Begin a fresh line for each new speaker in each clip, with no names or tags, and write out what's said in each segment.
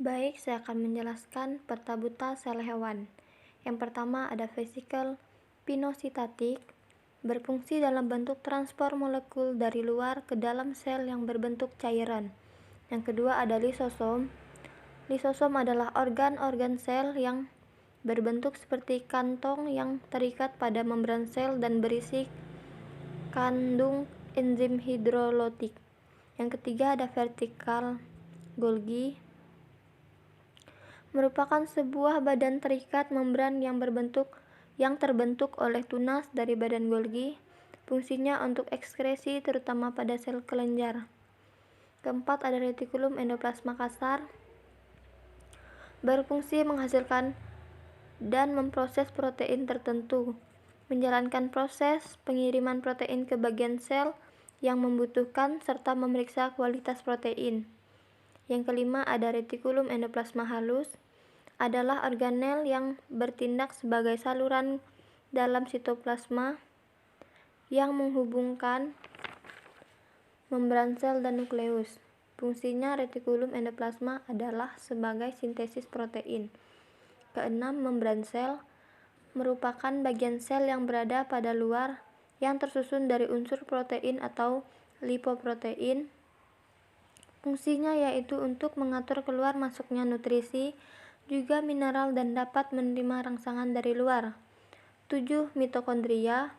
Baik, saya akan menjelaskan peta buta sel hewan. Yang pertama ada vesikel pinositatik, berfungsi dalam bentuk transport molekul dari luar ke dalam sel yang berbentuk cairan. Yang kedua ada lisosom. Lisosom adalah organ-organ sel yang berbentuk seperti kantong yang terikat pada membran sel dan berisi kandung enzim hidrolitik. Yang ketiga ada vertikal Golgi, merupakan sebuah badan terikat membran yang terbentuk oleh tunas dari badan Golgi. Fungsinya untuk ekskresi terutama pada sel kelenjar. Keempat ada retikulum endoplasma kasar, berfungsi menghasilkan dan memproses protein tertentu, menjalankan proses pengiriman protein ke bagian sel yang membutuhkan serta memeriksa kualitas protein. Yang kelima ada retikulum endoplasma halus, adalah organel yang bertindak sebagai saluran dalam sitoplasma yang menghubungkan membran sel dan nukleus. Fungsinya retikulum endoplasma adalah sebagai sintesis protein. Keenam, membran sel merupakan bagian sel yang berada pada luar yang tersusun dari unsur protein atau lipoprotein. Fungsinya yaitu untuk mengatur keluar masuknya nutrisi, juga mineral dan dapat menerima rangsangan dari luar. 7. Mitokondria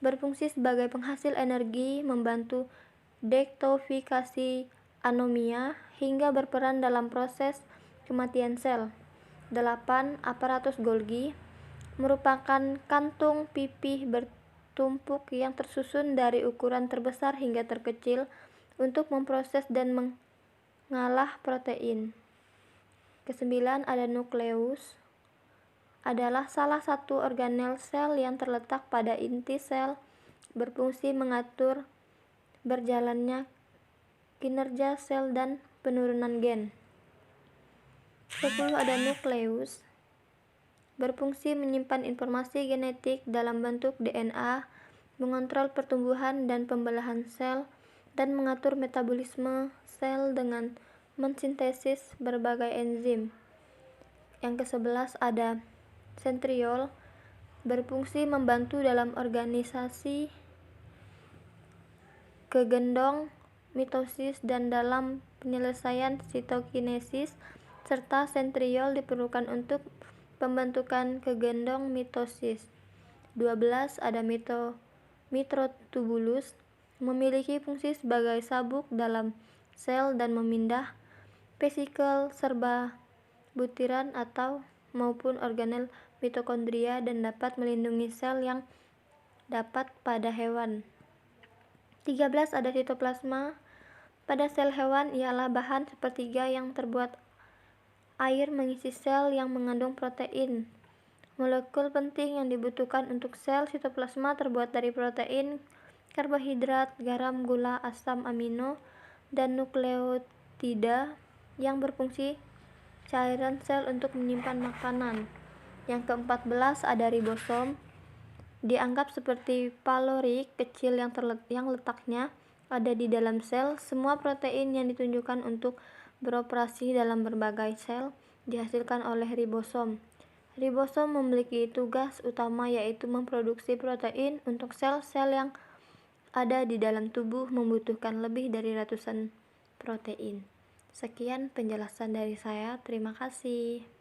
berfungsi sebagai penghasil energi, membantu detoksifikasi anomia, hingga berperan dalam proses kematian sel. 8. Aparatus Golgi merupakan kantung pipih bertumpuk yang tersusun dari ukuran terbesar hingga terkecil untuk memproses dan mengolah protein. Kesembilan ada nukleus, adalah salah satu organel sel yang terletak pada inti sel, berfungsi mengatur berjalannya kinerja sel dan penurunan gen. 10 ada nukleus, berfungsi menyimpan informasi genetik dalam bentuk DNA, mengontrol pertumbuhan dan pembelahan sel, dan mengatur metabolisme sel dengan mensintesis berbagai enzim. Yang ke-11 ada sentriol, berfungsi membantu dalam organisasi kegendong mitosis dan dalam penyelesaian sitokinesis, serta sentriol diperlukan untuk pembentukan kegendong mitosis. 12 ada mikrotubulus, memiliki fungsi sebagai sabuk dalam sel dan memindah vesikel serba butiran atau maupun organel mitokondria dan dapat melindungi sel yang dapat pada hewan. 13 ada sitoplasma. Pada sel hewan ialah bahan sepertiga yang terbuat air mengisi sel yang mengandung protein. Molekul penting yang dibutuhkan untuk sel sitoplasma terbuat dari protein, karbohidrat, garam, gula, asam amino, dan nukleotida yang berfungsi cairan sel untuk menyimpan makanan. Yang ke-14 ada ribosom, dianggap seperti palorik kecil yang letaknya ada di dalam sel. Semua protein yang ditunjukkan untuk beroperasi dalam berbagai sel dihasilkan oleh ribosom. Ribosom memiliki tugas utama yaitu memproduksi protein untuk sel-sel yang ada di dalam tubuh membutuhkan lebih dari ratusan protein. Sekian penjelasan dari saya, terima kasih.